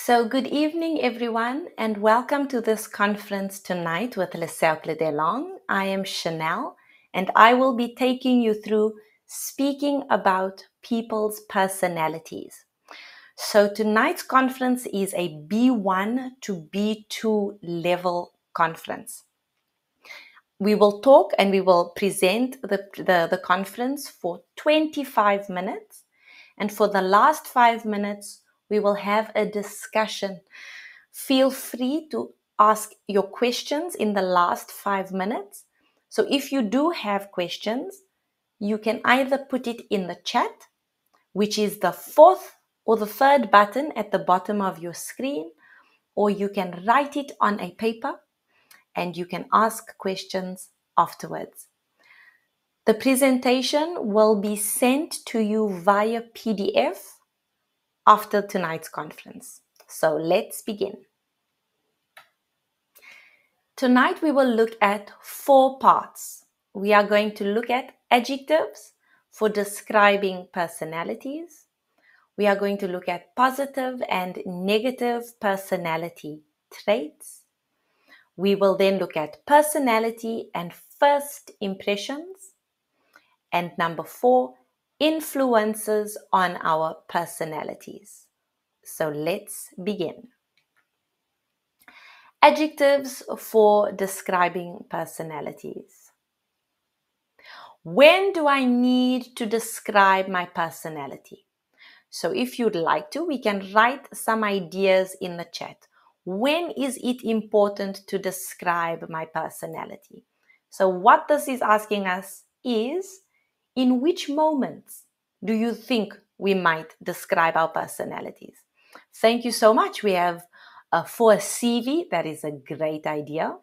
So good evening everyone and welcome to this conference tonight with Le Cercle des Langues. I am Chanelle and I will be taking you through speaking about people's personalities. So tonight's conference is a B1 to B2 level conference. We will talk and we will present the conference for 25 minutes. And for the last 5 minutes, we will have a discussion. Feel free to ask your questions in the last 5 minutes. So if you do have questions, you can either put it in the chat, which is the fourth or the third button at the bottom of your screen, or you can write it on a paper and you can ask questions afterwards. The presentation will be sent to you via PDF after tonight's conference. So let's begin. Tonight we will look at 4 parts. We are going to look at adjectives for describing personalities. We are going to look at positive and negative personality traits. We will then look at personality and first impressions. And number 4, influences on our personalities. So let's begin. Adjectives for describing personalities. When do I need to describe my personality? So if you'd like to, we can write some ideas in the chat. When is it important to describe my personality? So what this is asking us is, in which moments do you think we might describe our personalities? Thank you so much. We have for a CV, that is a great idea.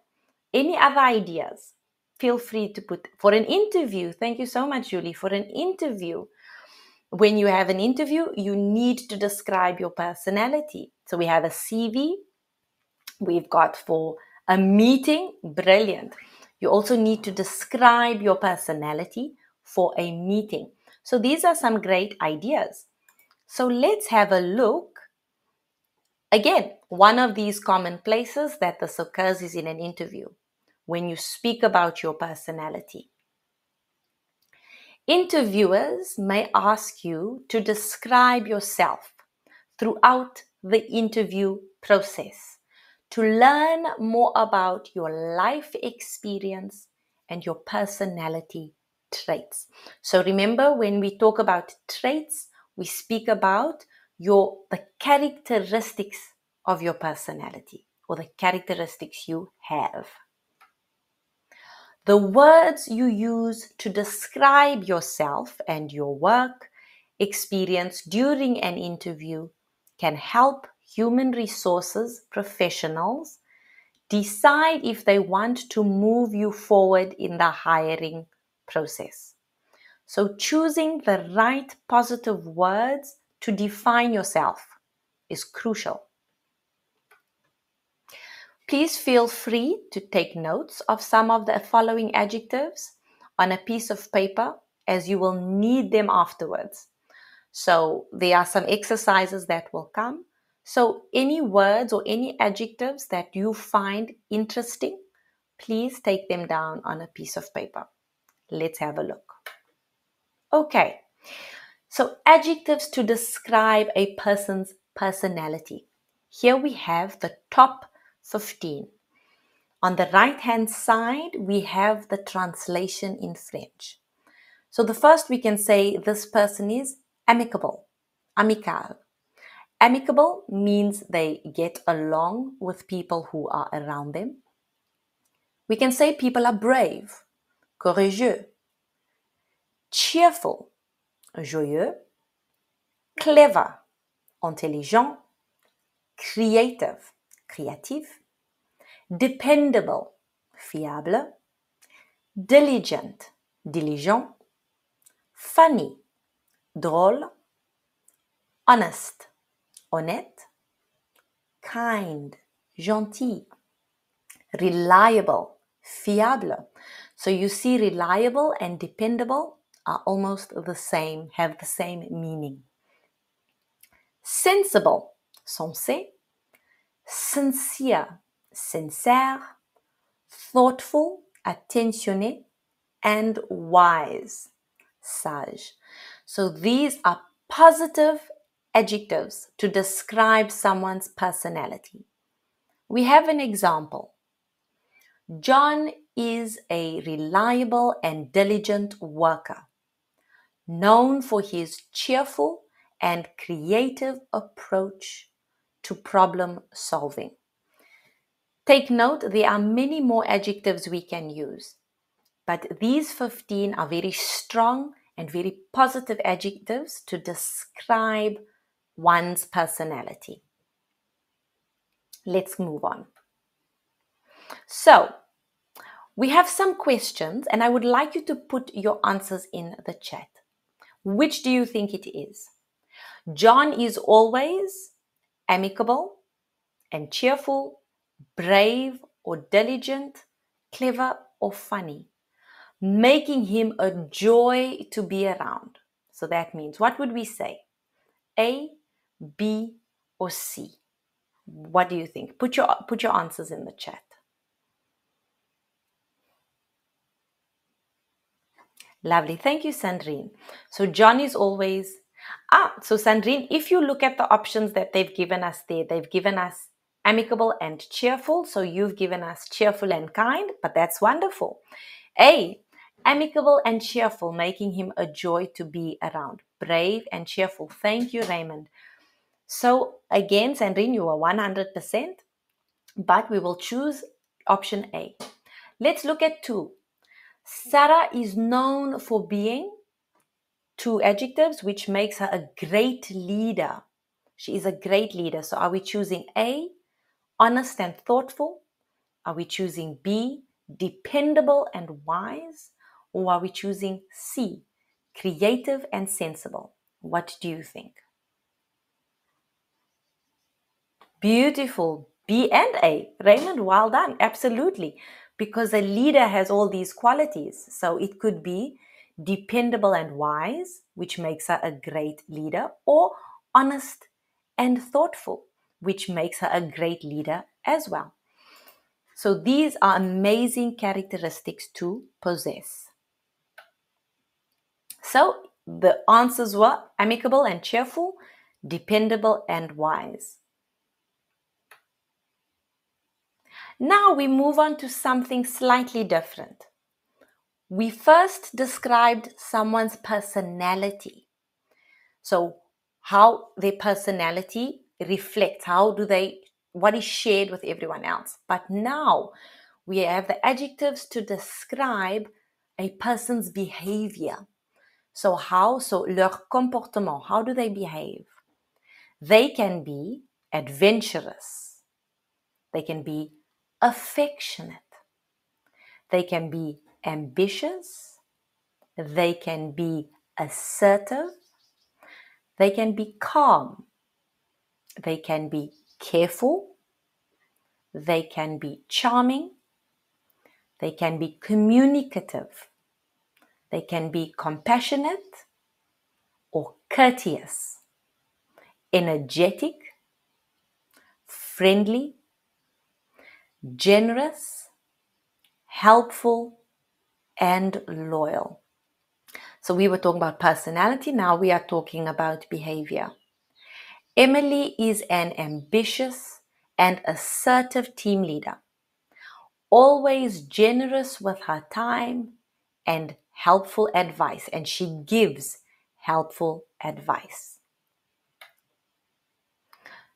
Any other ideas? Feel free to put. For an interview, thank you so much, Julie. For an interview, when you have an interview, you need to describe your personality. So we have a CV. We've got for a meeting, brilliant. You also need to describe your personality for a meeting. So these are some great ideas. So let's have a look. Again, one of these common places that this occurs is in an interview, when you speak about your personality. Interviewers may ask you to describe yourself throughout the interview process to learn more about your life experience and your personality traits. So remember, when we talk about traits, we speak about the characteristics of your personality or the characteristics you have. The words you use to describe yourself and your work experience during an interview can help human resources professionals decide if they want to move you forward in the hiring process. So choosing the right positive words to define yourself is crucial. Please feel free to take notes of some of the following adjectives on a piece of paper, as you will need them afterwards. So there are some exercises that will come. So any words or any adjectives that you find interesting, please take them down on a piece of paper. Let's have a look. Okay, so adjectives to describe a person's personality. Here we have the top 15. On the right-hand side, we have the translation in French. So the first we can say this person is amicable, amical. Amicable means they get along with people who are around them. We can say people are brave, courageux, cheerful, joyeux, clever, intelligent, creative, créatif, dependable, fiable, diligent, diligent, funny, drôle, honest, honnête, kind, gentil, reliable, fiable. So you see reliable and dependable are almost the same, have the same meaning. Sensible, sensé, sincere, sincère, thoughtful, attentionné, and wise, sage. So these are positive adjectives to describe someone's personality. We have an example. John is a reliable and diligent worker, known for his cheerful and creative approach to problem solving. Take note, there are many more adjectives we can use, but these 15 are very strong and very positive adjectives to describe one's personality. Let's move on. So, we have some questions and I would like you to put your answers in the chat. Which do you think it is? John is always amicable and cheerful, brave or diligent, clever or funny, making him a joy to be around. So that means, what would we say? A, B, or C? What do you think? Put your answers in the chat. Lovely. Thank you, Sandrine. So John is always... so Sandrine, if you look at the options that they've given us there, they've given us amicable and cheerful. So you've given us cheerful and kind, but that's wonderful. A, amicable and cheerful, making him a joy to be around. Brave and cheerful. Thank you, Raymond. So again, Sandrine, you are 100%, but we will choose option A. Let's look at 2. Sarah is known for being, 2 adjectives, which makes her a great leader. She is a great leader. So are we choosing A, honest and thoughtful? Are we choosing B, dependable and wise? Or are we choosing C, creative and sensible? What do you think? Beautiful. B and A. Raymond, well done. Absolutely. Because a leader has all these qualities. So it could be dependable and wise, which makes her a great leader, or honest and thoughtful, which makes her a great leader as well. So these are amazing characteristics to possess. So the answers were amicable and cheerful, dependable and wise. Now we move on to something slightly different. We first described someone's personality. So how their personality reflects, what is shared with everyone else. But now we have the adjectives to describe a person's behavior. So leur comportement, how do they behave? They can be adventurous. They can be affectionate. They can be ambitious. They can be assertive. They can be calm. They can be careful. They can be charming. They can be communicative. They can be compassionate or courteous, energetic, friendly, generous, helpful, and loyal. So we were talking about personality. Now we are talking about behavior. Emily is an ambitious and assertive team leader, always generous with her time and helpful advice, and she gives helpful advice.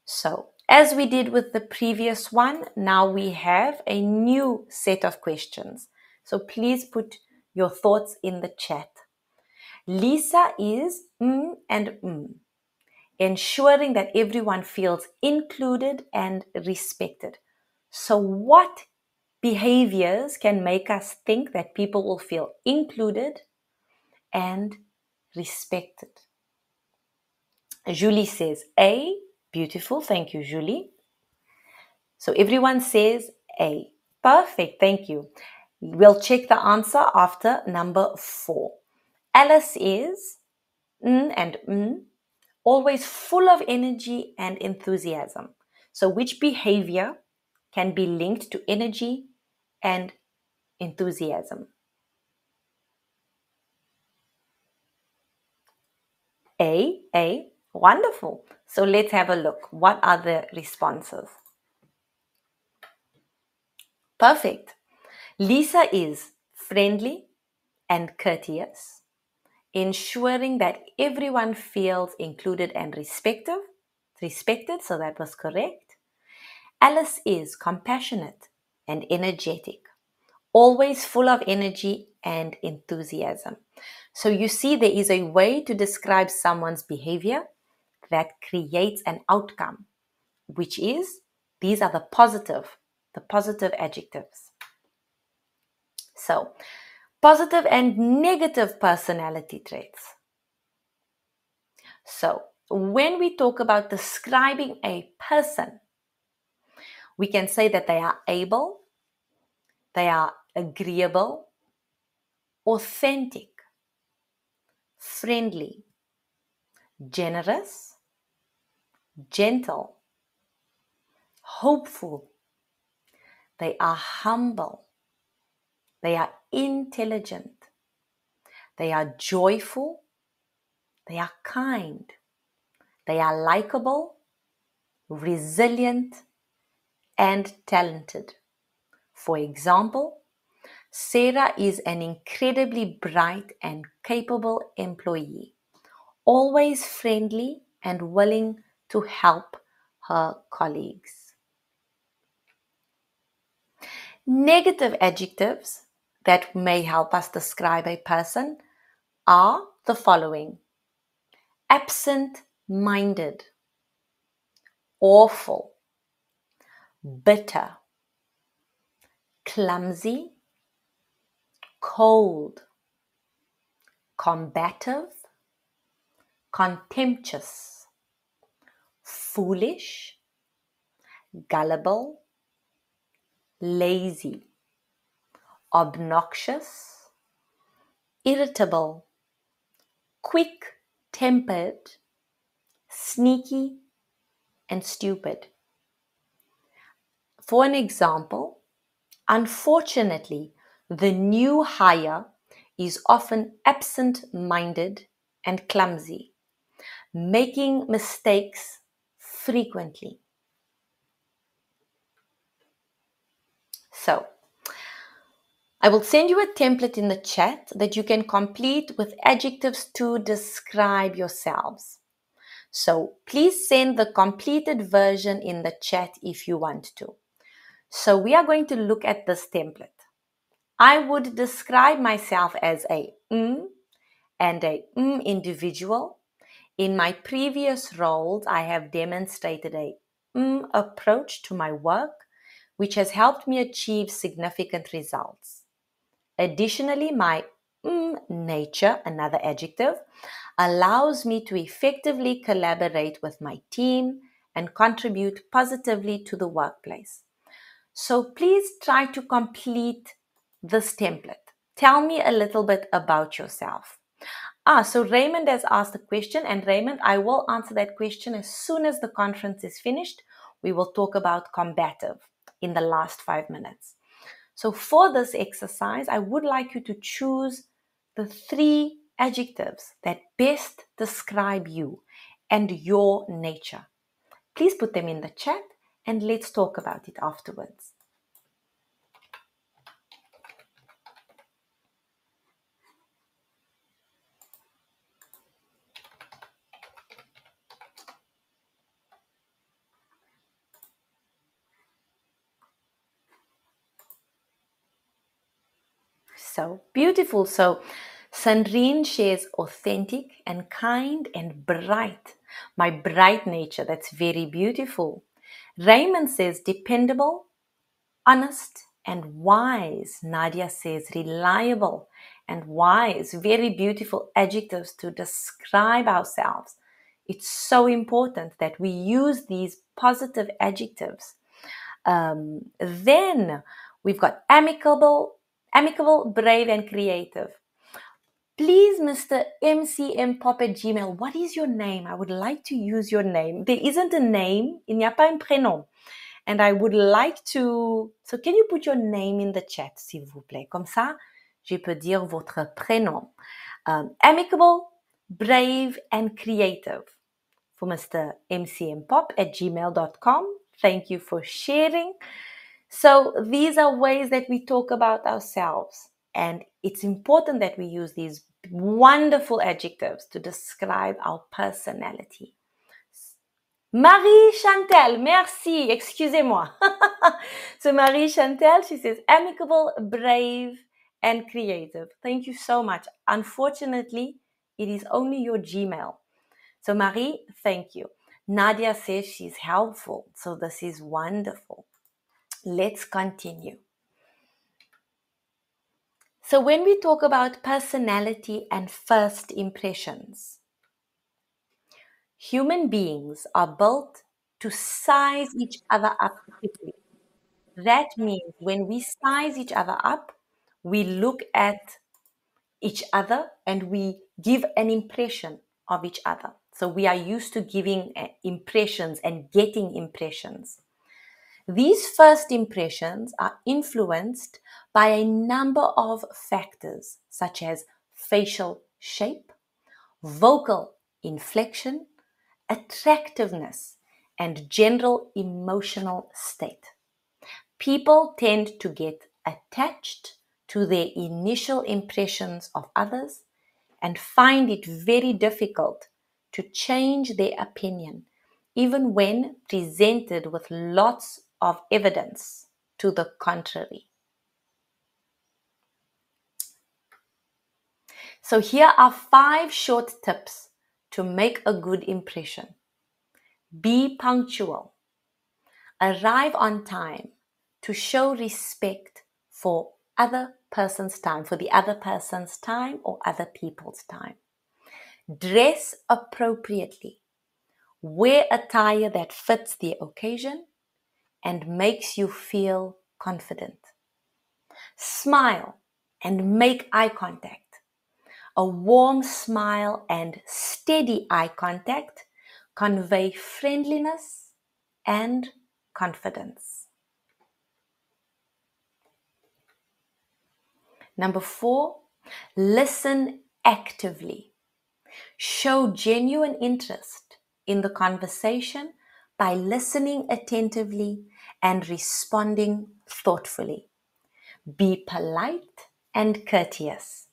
So, as we did with the previous one, now we have a new set of questions. So please put your thoughts in the chat. Lisa is and ensuring that everyone feels included and respected. So what behaviors can make us think that people will feel included and respected? Julie says A. Beautiful. Thank you, Julie. So everyone says A. Perfect. Thank you. We'll check the answer after number 4. Alice is always full of energy and enthusiasm. So which behavior can be linked to energy and enthusiasm? A. Wonderful. So let's have a look. What are the responses? Perfect. Lisa is friendly and courteous, ensuring that everyone feels included and respected, so that was correct. Alice is compassionate and energetic, always full of energy and enthusiasm. So you see, there is a way to describe someone's behavior that creates an outcome, which is, these are the positive adjectives. So, positive and negative personality traits. So, when we talk about describing a person, we can say that they are able, they are agreeable, authentic, friendly, generous, gentle, hopeful, they are humble, they are intelligent, they are joyful, they are kind, they are likable, resilient, and talented. For example, Sarah is an incredibly bright and capable employee, always friendly and willing to help her colleagues. Negative adjectives that may help us describe a person are the following: absent-minded, awful, bitter, clumsy, cold, combative, contemptuous, foolish, gullible, lazy, obnoxious, irritable, quick-tempered, sneaky, and stupid. For an example, unfortunately, the new hire is often absent-minded and clumsy, making mistakes frequently. So, I will send you a template in the chat that you can complete with adjectives to describe yourselves. So please send the completed version in the chat if you want to. So we are going to look at this template. I would describe myself as a and a individual. In my previous roles, I have demonstrated a approach to my work, which has helped me achieve significant results. Additionally, my nature, another adjective, allows me to effectively collaborate with my team and contribute positively to the workplace. So please try to complete this template. Tell me a little bit about yourself. So Raymond has asked a question, and Raymond, I will answer that question as soon as the conference is finished. We will talk about combative in the last 5 minutes. So for this exercise, I would like you to choose the 3 adjectives that best describe you and your nature. Please put them in the chat and let's talk about it afterwards. So beautiful. So Sandrine shares authentic and kind and bright. My bright nature, that's very beautiful. Raymond says dependable, honest, and wise. Nadia says reliable and wise. Very beautiful adjectives to describe ourselves. It's so important that we use these positive adjectives. Then we've got amicable, brave, and creative. Please, Mr. MCMpop at Gmail, what is your name? I would like to use your name. There isn't a name, il n'y a pas un prénom. And I would like to... So can you put your name in the chat, s'il vous plaît? Comme ça, je peux dire votre prénom. Amicable, brave, and creative. For Mr. MCMpop at gmail.com. Thank you for sharing. So these are ways that we talk about ourselves. And it's important that we use these wonderful adjectives to describe our personality. Marie Chantel, merci, excusez-moi. So Marie Chantel, she says, amicable, brave, and creative. Thank you so much. Unfortunately, it is only your Gmail. So Marie, thank you. Nadia says she's helpful. So this is wonderful. Let's continue. So when we talk about personality and first impressions, human beings are built to size each other up quickly. That means when we size each other up, we look at each other and we give an impression of each other. So we are used to giving impressions and getting impressions. These first impressions are influenced by a number of factors such as facial shape, vocal inflection, attractiveness, and general emotional state. People tend to get attached to their initial impressions of others and find it very difficult to change their opinion, even when presented with lots of evidence to the contrary. So here are 5 short tips to make a good impression. Be punctual. Arrive on time to show respect for other person's time, for the other person's time or other people's time. Dress appropriately. Wear attire that fits the occasion and makes you feel confident. Smile and make eye contact. A warm smile and steady eye contact convey friendliness and confidence. Number 4, listen actively. Show genuine interest in the conversation by listening attentively and responding thoughtfully. Be polite and courteous.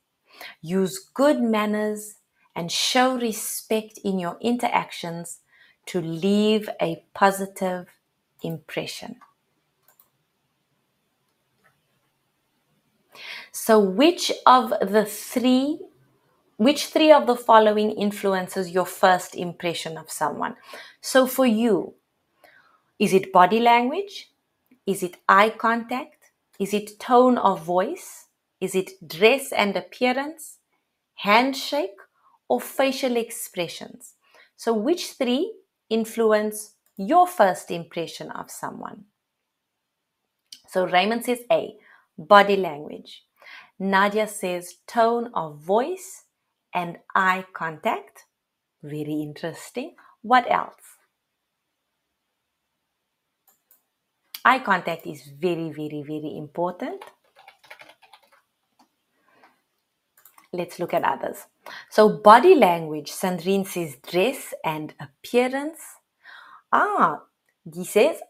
Use good manners and show respect in your interactions to leave a positive impression. So which three of the following influences your first impression of someone? So for you, is it body language? Is it eye contact? Is it tone of voice? Is it dress and appearance, handshake, or facial expressions? So which 3 influence your first impression of someone? So Raymond says A, body language. Nadia says tone of voice and eye contact. Very interesting. What else? Eye contact is very, very, very important. Let's look at others. So body language, Sandrine says dress and appearance. Guy says,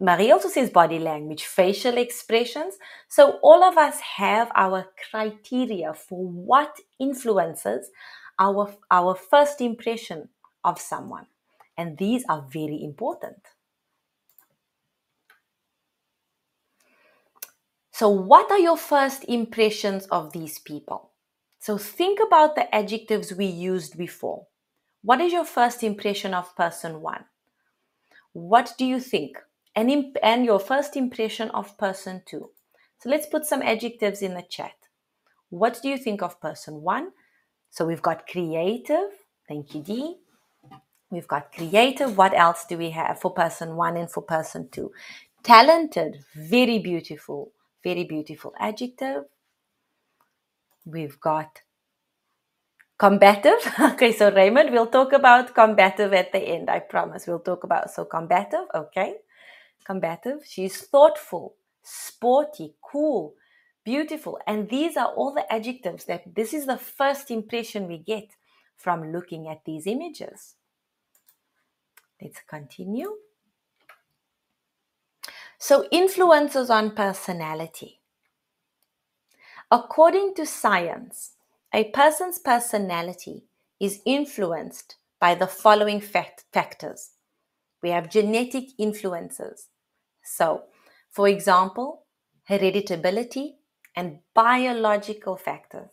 Marie also says body language, facial expressions. So all of us have our criteria for what influences our first impression of someone. And these are very important. So what are your first impressions of these people? So think about the adjectives we used before. What is your first impression of person 1? What do you think? And your first impression of person 2. So let's put some adjectives in the chat. What do you think of person 1? So we've got creative. Thank you, Dee. We've got creative. What else do we have for person 1 and for person 2? Talented. Very beautiful adjective. We've got Combative. Okay, so Raymond, we'll talk about combative at the end. I promise we'll talk about. So combative, okay. Combative. She's thoughtful, sporty, cool, beautiful. And these are all the adjectives that this is the first impression we get from looking at these images. Let's continue. So influences on personality. According to science, a person's personality is influenced by the following factors. We have genetic influences. So, for example, hereditability and biological factors.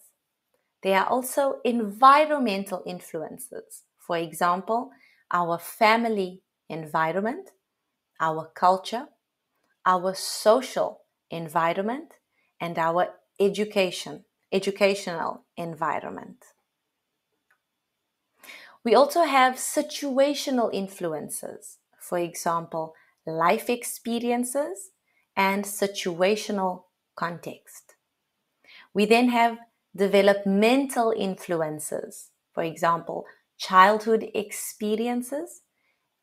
There are also environmental influences. For example, our family environment, our culture, our social environment, and our educational environment. We also have situational influences, for example, life experiences and situational context. We then have developmental influences, for example, childhood experiences,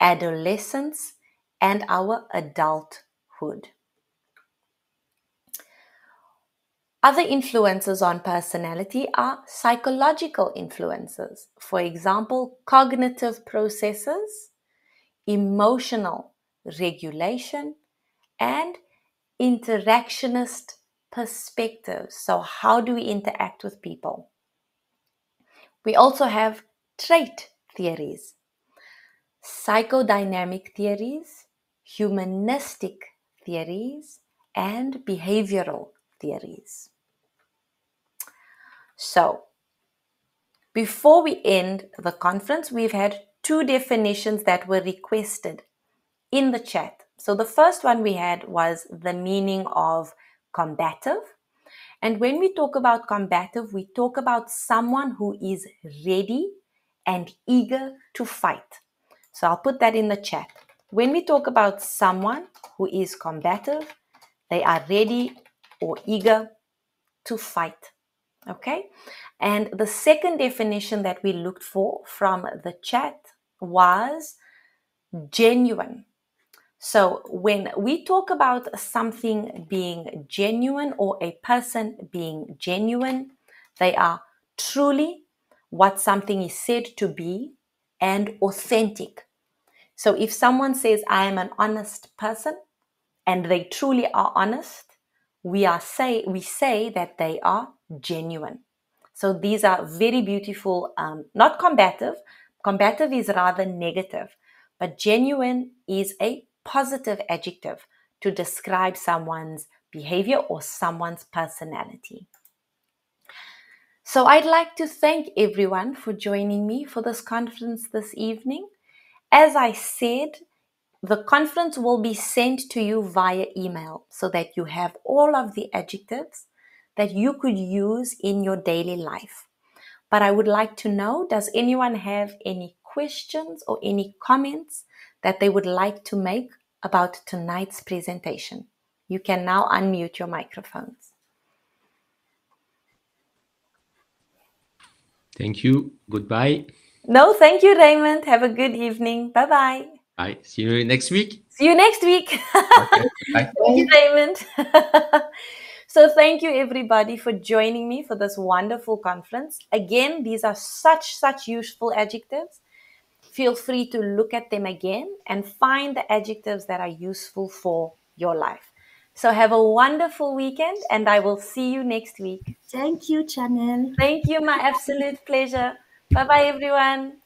adolescence, and our adulthood. Other influences on personality are psychological influences, for example, cognitive processes, emotional regulation, and interactionist perspectives. So how do we interact with people? We also have trait theories, psychodynamic theories, humanistic theories, and behavioral theories. So, before we end the conference, we've had 2 definitions that were requested in the chat. So the first one we had was the meaning of combative. And when we talk about combative, we talk about someone who is ready and eager to fight. So I'll put that in the chat. When we talk about someone who is combative, they are ready or eager to fight. Okay? And the second definition that we looked for from the chat was genuine. So when we talk about something being genuine or a person being genuine, they are truly what something is said to be and authentic. So if someone says, I am an honest person, and they truly are honest, we say that they are genuine. So these are very beautiful, not combative. Combative is rather negative, but genuine is a positive adjective to describe someone's behavior or someone's personality. So I'd like to thank everyone for joining me for this conference this evening. As I said, the conference will be sent to you via email so that you have all of the adjectives that you could use in your daily life. But I would like to know, does anyone have any questions or any comments that they would like to make about tonight's presentation? You can now unmute your microphones. Thank you. Goodbye. No, thank you, Raymond. Have a good evening. Bye-bye. Bye. See you next week. See you next week. Okay. Bye. Thank you, Raymond. So thank you, everybody, for joining me for this wonderful conference. Again, these are such useful adjectives. Feel free to look at them again and find the adjectives that are useful for your life. So have a wonderful weekend, and I will see you next week. Thank you, Chanelle. Thank you, my absolute pleasure. Bye-bye, everyone.